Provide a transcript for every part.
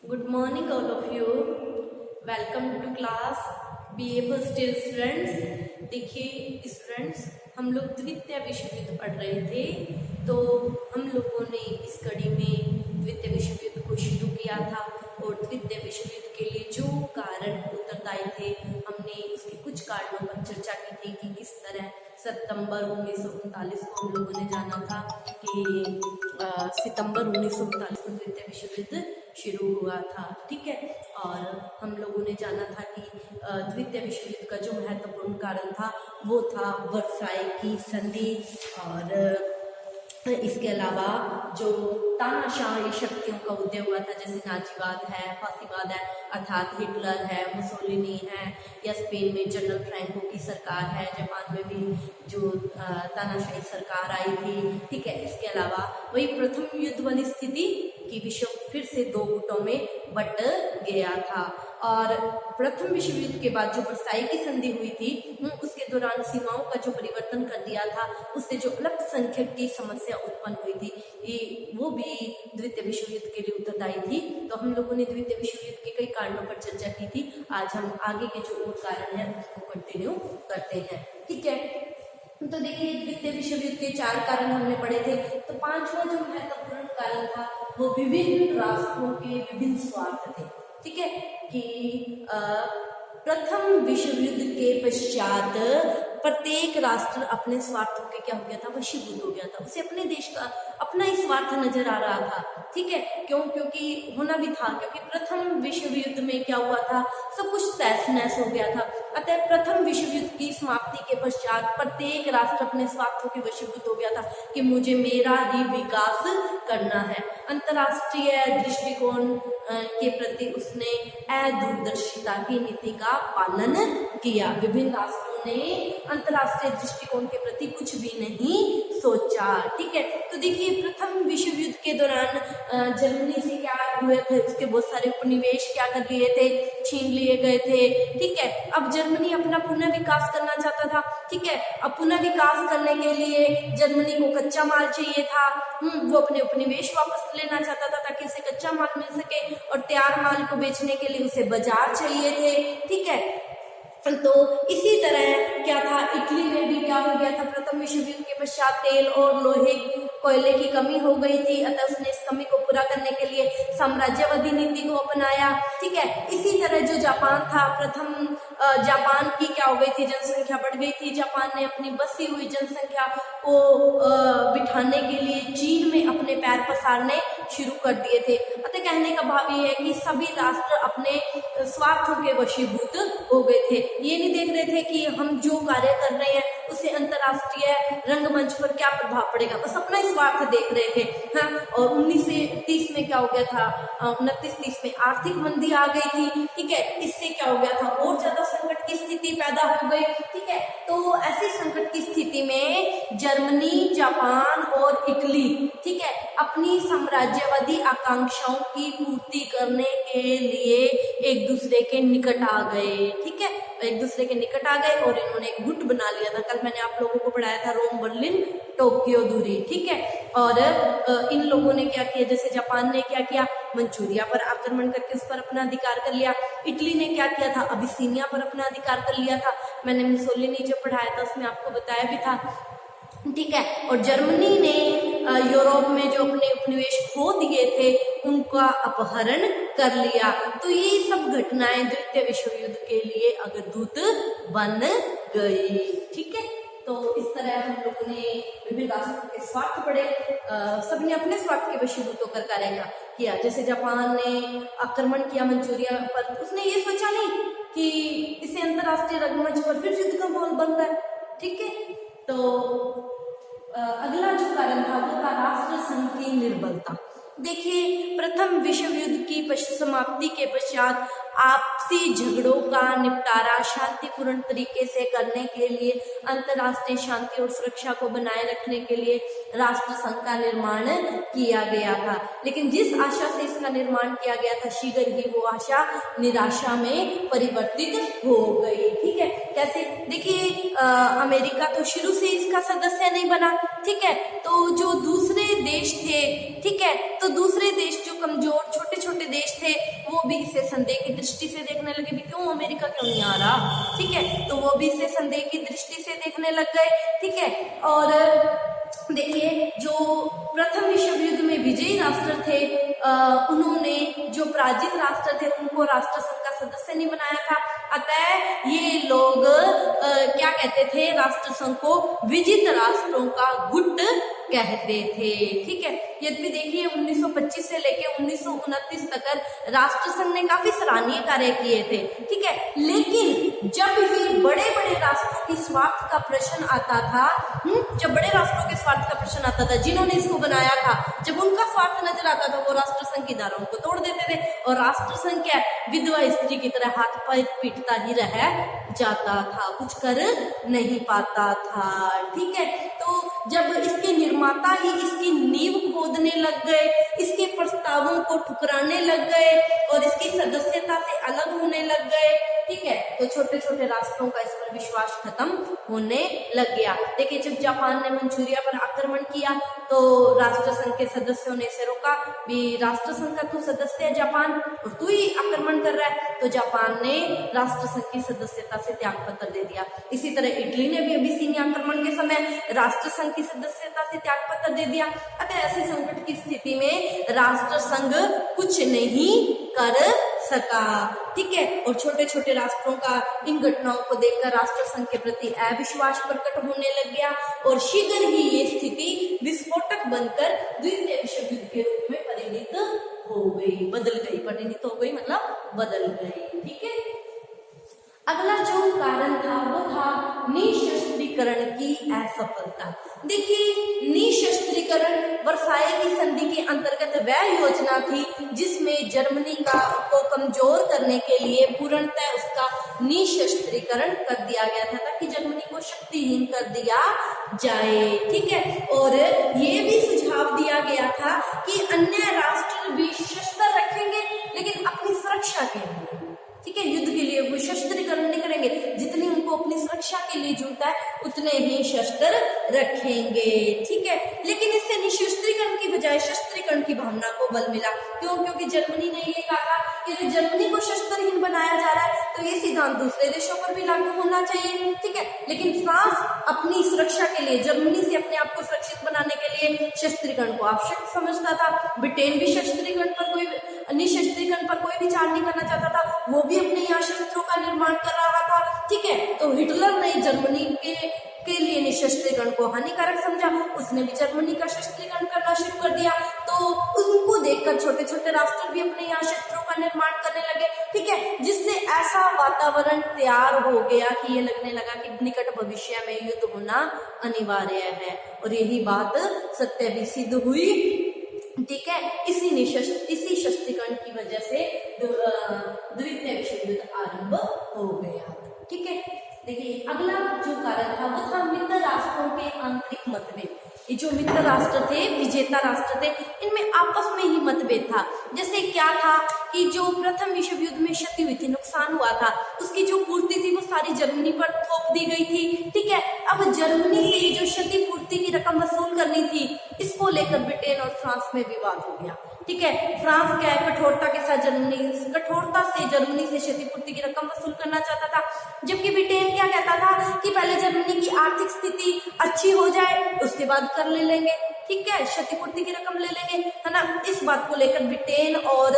Good morning, all of you. Welcome to class BA first year students. देखिए students, हम लोग द्वितीय विश्व युद्ध पढ़ रहे थे, तो हम लोगों ने इस कड़ी में द्वितीय विश्व युद्ध को शुरू किया था और द्वितीय विश्व युद्ध के लिए जो कारण उत्तरदायी थे, हमने उसके कुछ कारणों पर चर्चा की थी कि किस तरह सितंबर 1939 को हम लोगों ने जाना था कि सितंबर 1939 को द्वितीय विश्व युद्ध शुरू हुआ था। ठीक है, और हम लोगों ने जाना था कि द्वितीय विश्व युद्ध का जो महत्वपूर्ण कारण था वो था वर्साई की संधि, और इसके अलावा जो तानाशाही शक्तियों का उदय हुआ था, जैसे नाजीवाद है, फासीवाद है, अर्थात हिटलर है, मुसोलिनी है, या स्पेन में जनरल फ्रैंको की सरकार है, जापान में भी जो तानाशाही सरकार आई थी। ठीक है, इसके अलावा वही प्रथम युद्ध वाली स्थिति कि विश्व फिर से दो गुटों में बट गया था, और प्रथम विश्व युद्ध के बाद जो वर्साई की संधि हुई थी उसके दौरान सीमाओं का जो परिवर्तन कर दिया था, उससे जो अल्पसंख्यक की समस्या उत्पन्न हुई थी, वो भी द्वितीय विश्व युद्ध के लिए उत्तरदायी थी। तो हम लोगों ने द्वितीय विश्व युद्ध के कई कारणों पर चर्चा की थी। आज हम आगे के जो और कारण है उसको कंटिन्यू करते हैं। ठीक है, तो देखिए द्वितीय विश्व युद्ध के 4 कारण हमने पढ़े थे। तो 5वां जो महत्वपूर्ण कारण था वो विभिन्न राष्ट्रों के विभिन्न स्वार्थ थे। ठीक है, कि प्रथम विश्व युद्ध के पश्चात प्रत्येक राष्ट्र अपने स्वार्थों के क्या हो गया था, वशीभूत हो गया था। उसे अपने देश का अपना ही स्वार्थ नजर आ रहा था। ठीक है, क्योंकि होना भी था, क्योंकि प्रथम विश्व युद्ध में क्या हुआ था, सब कुछ तहस नहस हो गया था। अतः प्रथम विश्व युद्ध की समाप्ति के पश्चात प्रत्येक राष्ट्र अपने स्वार्थों के वशीभूत हो गया था कि मुझे मेरा ही विकास करना है। अंतर्राष्ट्रीय दृष्टिकोण के प्रति उसने अदूरदर्शिता की नीति का पालन किया। विभिन्न राष्ट्रों ने अंतर्राष्ट्रीय दृष्टिकोण के प्रति कुछ भी नहीं सोचा। ठीक है, तो देखिए प्रथम विश्व युद्ध के दौरान जर्मनी से क्या हुए थे, उसके बहुत सारे उपनिवेश क्या कर लिए थे, छीन लिए गए थे। ठीक है, अब जर्मनी अपना पुनः विकास करना चाहता था। ठीक है, अब पुनः विकास करने के लिए जर्मनी को कच्चा माल चाहिए था। वो अपने उपनिवेश वापस लेना चाहता था ताकि उसे कच्चा माल मिल सके, और तैयार माल को बेचने के लिए उसे बाजार चाहिए थे। ठीक है, तो इसी तरह क्या था, इटली में भी क्या हो गया था, प्रथम विश्व युद्ध के पश्चात तेल और लोहे कोयले की कमी हो गई थी। अतः उसने इस कमी को पूरा करने के लिए साम्राज्यवादी नीति को अपनाया। ठीक है, इसी तरह जो जापान था, प्रथम जापान की क्या हो गई थी, जनसंख्या बढ़ गई थी। जापान ने अपनी बसी हुई जनसंख्या को बिठाने के लिए चीन में अपने पैर पसारने शुरू कर दिए थे। अतः कहने का भाव ये है कि सभी राष्ट्र अपने स्वार्थों के वशीभूत हो गए थे। ये नहीं देख रहे थे कि हम जो कार्य कर रहे हैं उसे अंतर्राष्ट्रीय रंगमंच पर क्या प्रभाव पड़ेगा, बस अपना ही स्वार्थ देख रहे थे। हाँ, और 1930 में क्या हो गया था, 29-30 में आर्थिक मंदी आ गई थी। ठीक है, इससे क्या हो गया था, और ज्यादा संकट की स्थिति पैदा हो गई। ठीक है, तो ऐसी संकट की स्थिति में जर्मनी, जापान और इटली, ठीक है, अपनी साम्राज्यवादी आकांक्षाओं की पूर्ति करने के लिए एक दूसरे के निकट आ गए। ठीक है, एक दूसरे के निकट आ गए और इन्होंने एक गुट बना लिया था। कल मैंने आप लोगों को पढ़ाया था रोम, बर्लिन, टोक्यो दूरी। ठीक है, और इन लोगों ने क्या किया, जैसे जापान ने क्या किया, मंचूरिया पर आक्रमण करके उस पर अपना अधिकार कर लिया। इटली ने क्या किया था, अबिसिनिया पर अपना अधिकार कर लिया था। मैंने मुसोलिनी जो पढ़ाया था उसमें आपको बताया भी था। ठीक है, और जर्मनी ने यूरोप में जो अपने उपनिवेश खो दिए थे उनका अपहरण कर लिया। तो ये सब घटनाएं द्वितीय विश्व युद्ध के लिए अग्रदूत बन गई। ठीक है, तो इस तरह हम लोगों ने विभिन्न राष्ट्रों के स्वार्थ पढ़े। सबने अपने स्वार्थ के वशीभूत होकर कार्य किया। जैसे जापान ने आक्रमण किया मंचूरिया पर, उसने ये सोचा नहीं कि इसे अंतर्राष्ट्रीय रंगमंच पर फिर युद्ध का माहौल बन रहा है। ठीक है, तो अगला जो कारण था वो था राष्ट्र संघ की निर्बलता। देखिए प्रथम विश्व युद्ध की समाप्ति के पश्चात आपसी झगड़ों का निपटारा शांतिपूर्ण तरीके से करने के लिए, अंतर्राष्ट्रीय शांति और सुरक्षा को बनाए रखने के लिए राष्ट्र संघ का निर्माण किया गया था। लेकिन जिस आशा से इसका निर्माण किया गया था, शीघ्र ही वो आशा निराशा में परिवर्तित हो गई। ठीक है, कैसे, देखिए अमेरिका तो शुरू से इसका सदस्य नहीं बना। ठीक है, तो जो दूसरे देश थे, ठीक है, तो दूसरे देश जो कमजोर छोटे छोटे देश थे भी इसे संदेह की दृष्टि से देखने लगे भी क्यों अमेरिका क्यों नहीं आ रहा, ठीक है, तो वो भी इसे संदेह की दृष्टि से देखने लग गए, ठीक है। और देखिए जो प्रथम विश्व युद्ध में विजयी राष्ट्र थे उन्होंने जो पराजित राष्ट्र थे उनको राष्ट्र संघ का सदस्य नहीं बनाया था, अतः ये लोग क्या कहते थे, राष्ट्र संघ को विजित राष्ट्रों का गुट कहते थे, ठीक है। यद्यपि देखिए 1925 से लेकर 1929 तक राष्ट्र संघ ने काफी सराहनीय कार्य किए थे, ठीक है, लेकिन जब भी बड़े बड़े राष्ट्रों की स्वार्थ का प्रश्न आता था, जब बड़े राष्ट्रों के स्वार्थ का प्रश्न आता था, जिन्होंने इसको बनाया था, जब उनका स्वार्थ नजर आता था वो राष्ट्र संघ की धाराओं को तोड़ देते थे, और राष्ट्र संघ क्या विधवा स्त्री की तरह हाथ पैर पीटता ही रह जाता था, कुछ कर नहीं पाता था, ठीक है। तो जब इसके निर्माता ही इसकी नींव खोदने लग गए, इसके प्रस्तावों को ठुकराने लग गए और इसकी सदस्यता से अलग होने लग गए, ठीक है, तो छोटे छोटे राष्ट्रों का इस पर विश्वास खत्म होने लग गया। देखिए जब जापान ने मंचूरिया पर आक्रमण किया तो राष्ट्र संघ के सदस्यों ने इसे रोका भी, राष्ट्र संघ का तू सदस्य है जापान और तू ही आक्रमण कर रहा है, तो जापान ने राष्ट्र संघ की सदस्यता से त्याग पत्र दे दिया। इसी तरह इटली ने भी अबिसिनिया आक्रमण के समय राष्ट्र संघ की सदस्यता से त्याग पत्र दे दिया। अतः ऐसे संकट की स्थिति में राष्ट्र संघ कुछ नहीं कर सका, ठीक है, और छोटे छोटे राष्ट्रों का इन घटनाओं को देखकर राष्ट्र संघ के प्रति अविश्वास प्रकट होने लग गया और शीघ्र ही ये स्थिति विस्फोटक बनकर द्वितीय विश्व युद्ध के रूप में परिणित हो गई, बदल गई, परिणित हो गई मतलब बदल गई, ठीक है। अगला जो कारण था वो था निशस्त्रीकरण की असफलता। देखिए निशस्त्रीकरण वर्साई की संधि के अंतर्गत वह योजना थी जिसमें जर्मनी को कमजोर करने के लिए पूर्णतः उसका निशस्त्रीकरण कर दिया गया था ताकि जर्मनी को शक्तिहीन कर दिया जाए, ठीक है। और ये भी सुझाव दिया गया था कि अन्य राष्ट्र भी शस्त्र रखेंगे लेकिन अपनी सुरक्षा के लिए, ठीक है, युद्ध के लिए वो शस्त्रीकरण नहीं करेंगे, जितनी उनको अपनी सुरक्षा के लिए जरूरत है उतने ही शस्त्र रखेंगे, ठीक है। लेकिन इससे निशस्त्रीकरण की बजाय शस्त्रीकरण की भावना को बल मिला, क्यों? क्योंकि जर्मनी ने ये कहा कि अगर जर्मनी को शस्त्रहीन बनाया जा रहा है तो ये सिद्धांत दूसरे देशों पर भी लागू होना चाहिए, ठीक है। लेकिन फ्रांस अपनी सुरक्षा के लिए जर्मनी से अपने आप को सुरक्षित बनाने के लिए शस्त्रीकरण को आवश्यक समझता था। ब्रिटेन भी शस्त्रीकरण पर कोई निशस्त्रीकरण पर कोई विचार नहीं करना चाहता था, वो भी अपने यहाँ शस्त्रों का निर्माण कर रहा था, ठीक है। तो हिटलर ने जर्मनी के लिए निशस्त्रीकरण को हानिकारक समझा, उसने भी जर्मनी का शस्त्रीकरण करना शुरू कर दिया। तो उनको देखकर छोटे छोटे राष्ट्र भी अपने यहाँ शस्त्रों का निर्माण करने लगे, ठीक है, जिससे ऐसा वातावरण तैयार हो गया कि ये लगने लगा कि निकट भविष्य में युद्ध होना अनिवार्य है, और यही बात सत्य भी सिद्ध हुई, ठीक है। इसी शस्त्रीकरण की वजह से द्वितीय विश्व युद्ध आरंभ हो गया, ठीक है। देखिए अगला जो कारण था वो था मित्र राष्ट्रों के आंतरिक मतभेद। ये जो मित्र राष्ट्र थे, विजेता राष्ट्र थे, इनमें आपस में ही मतभेद था। जैसे क्या था कि जो प्रथम विश्व युद्ध में क्षति हुई थी, नुकसान हुआ था, उसकी जो पूर्ति थी वो सारी जर्मनी पर थोप दी गई थी, ठीक है। अब जर्मनी से जो क्षति पूर्ति की रकम वसूल करनी थी, इसको लेकर ब्रिटेन और फ्रांस में विवाद हो गया, ठीक है। फ्रांस क्या है, कठोरता के साथ कठोरता से जर्मनी से क्षतिपूर्ति की रकम वसूल करना चाहता था, जबकि ब्रिटेन क्या कहता था कि पहले जर्मनी की आर्थिक स्थिति अच्छी हो जाए उसके बाद कर ले लेंगे, ठीक है, क्षतिपूर्ति की रकम ले लेंगे, है ना। इस बात को लेकर ब्रिटेन और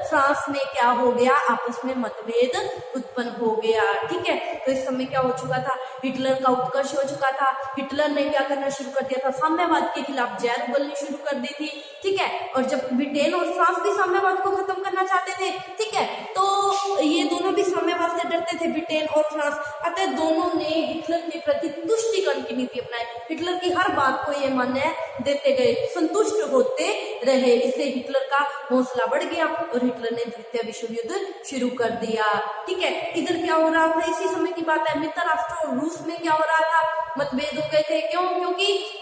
फ्रांस में क्या हो गया, आपस में मतभेद उत्पन्न हो गया, ठीक है। तो इस समय क्या हो चुका था, हिटलर का उत्कर्ष हो चुका था। हिटलर ने क्या करना शुरू कर दिया था, साम्यवाद के खिलाफ जहर उगलनी शुरू कर दी थी, ठीक है। और जब ब्रिटेन और फ्रांस भी साम्यवाद को खत्म करना चाहते थे, ठीक है, तो ये दोनों भी साम्यवाद से डरते थे, ब्रिटेन और फ्रांस। अतः दोनों ने हिटलर के प्रति तुष्टिकरण की नीति अपनाई, हिटलर की हर बात को ये मान्य देते गए, संतुष्ट होते रहे। इससे हिटलर का हौसला बढ़ गया और हिटलर ने द्वितीय विश्व युद्ध शुरू कर दिया, ठीक है। इधर क्या हो रहा था, इसी समय की बात है, मित्र राष्ट्र और रूस में क्या हो रहा था, मतभेद हो गए थे। क्यों? क्योंकि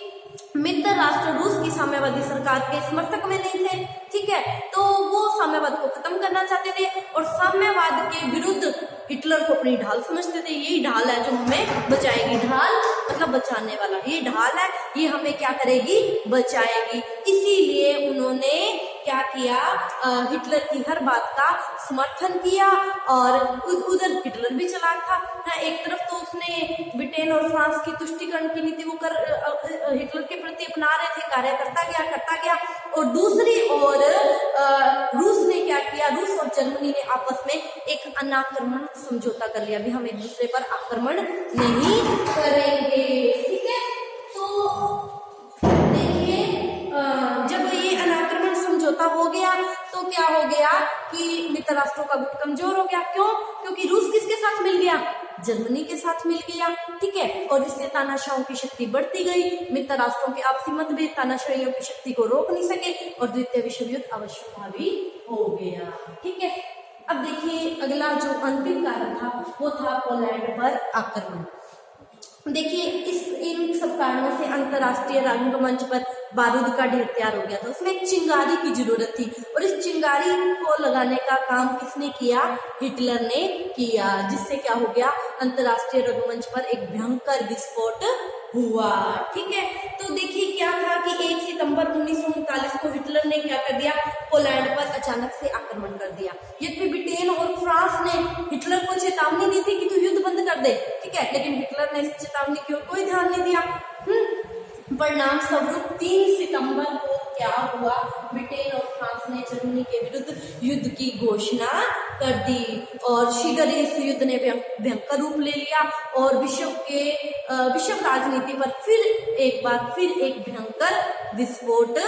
मित्र राष्ट्र रूस की साम्यवादी सरकार के समर्थक में नहीं थे, ठीक है, तो वो साम्यवाद को खत्म करना चाहते थे और साम्यवाद के विरुद्ध हिटलर को अपनी ढाल समझते थे। यही ढाल है जो हमें बचाएगी, ढाल मतलब बचाने वाला, ये ढाल है, ये हमें क्या करेगी, बचाएगी। इसीलिए उन्होंने क्या किया, हिटलर की हर बात का समर्थन किया और उधर हिटलर भी चालाक था। हाँ, एक तरफ तो उसने ब्रिटेन और फ्रांस की तुष्टीकरण की नीति वो हिटलर के प्रति अपना रहे थे, कार्य करता गया और दूसरी ओर रूस ने क्या किया, रूस और जर्मनी ने आपस में एक अनाक्रमण समझौता कर लिया, भी हम एक दूसरे पर आक्रमण नहीं करेंगे। ठीक है, तो देखिए जब ये अनाक्रमण समझौता हो गया तो क्या हो गया कि मित्र राष्ट्रों का गुट कमजोर हो गया। क्यों? क्योंकि रूस किसके साथ मिल गया, जर्मनी के साथ मिल गया। ठीक है, और इससे तानाशाहों की शक्ति बढ़ती गई, मित्र राष्ट्रों के आपसी मतभेद तानाशाहियों की शक्ति को रोक नहीं सके और द्वितीय विश्व युद्ध अवश्यभावी हो गया। ठीक है, अब देखिए अगला जो अंतिम कारण था वो था पोलैंड पर आक्रमण। देखिए इन सब कारणों से अंतरराष्ट्रीय रंगमंच पर बारूद का ढेर तैयार हो गया था, उसमें एक चिंगारी की जरूरत थी और इस चिंगारी को लगाने का काम किसने किया, हिटलर ने किया, जिससे क्या हो गया, अंतरराष्ट्रीय रंगमंच पर एक भयंकर विस्फोट हुआ। ठीक है, तो देखिए क्या था कि 1 सितंबर 1939 को हिटलर ने क्या कर दिया, पोलैंड पर अचानक से आक्रमण कर दिया। यद्यपि ब्रिटेन और फ्रांस ने हिटलर को चेतावनी दी थी कि तू युद्ध बंद कर दे, ठीक है, लेकिन हिटलर ने इस चेतावनी की ओर कोई ध्यान नहीं दिया। परिणाम स्वरूप 3 सितंबर को क्या हुआ, ब्रिटेन और फ्रांस ने जर्मनी के विरुद्ध युद्ध की घोषणा कर दी और शीघ्र इस युद्ध ने भयंकर रूप ले लिया और विश्व राजनीति पर फिर एक भयंकर विस्फोट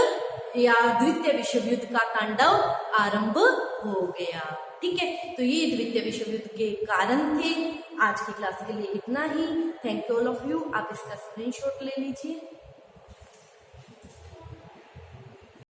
या द्वितीय विश्व युद्ध का तांडव आरंभ हो गया। ठीक है, तो ये द्वितीय विश्व युद्ध के कारण थे। आज की क्लास के लिए इतना ही। Thank you all of you. आप इसका स्क्रीनशॉट ले लीजिए।